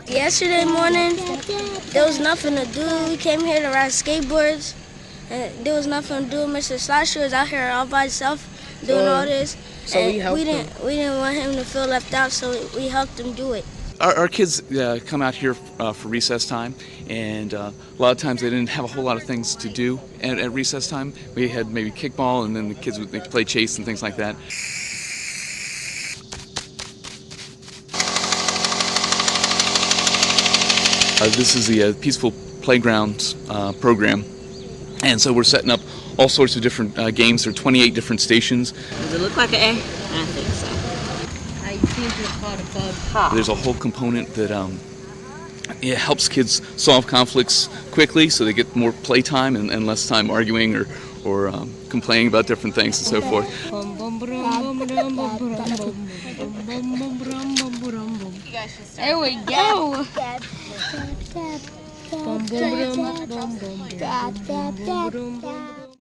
Yesterday morning, there was nothing to do. We came here to ride skateboards, and there was nothing to do. Mr. Slasher was out here all by himself doing all this, So and we didn't want him to feel left out, so we helped him do it. Our kids come out here for recess time, and a lot of times they didn't have a whole lot of things to do at recess time. We had maybe kickball, and then the kids would play chase and things like that. This is the Peaceful Playgrounds program, and so we're setting up all sorts of different games. There are 28 different stations. Does it look like an A? I think so. I think it's called a bug. There's a whole component that it helps kids solve conflicts quickly, so they get more playtime and less time arguing or complaining about different things and so forth. There we go. Dab, dab, dab, dab, dab, dab, dab, dab, dab.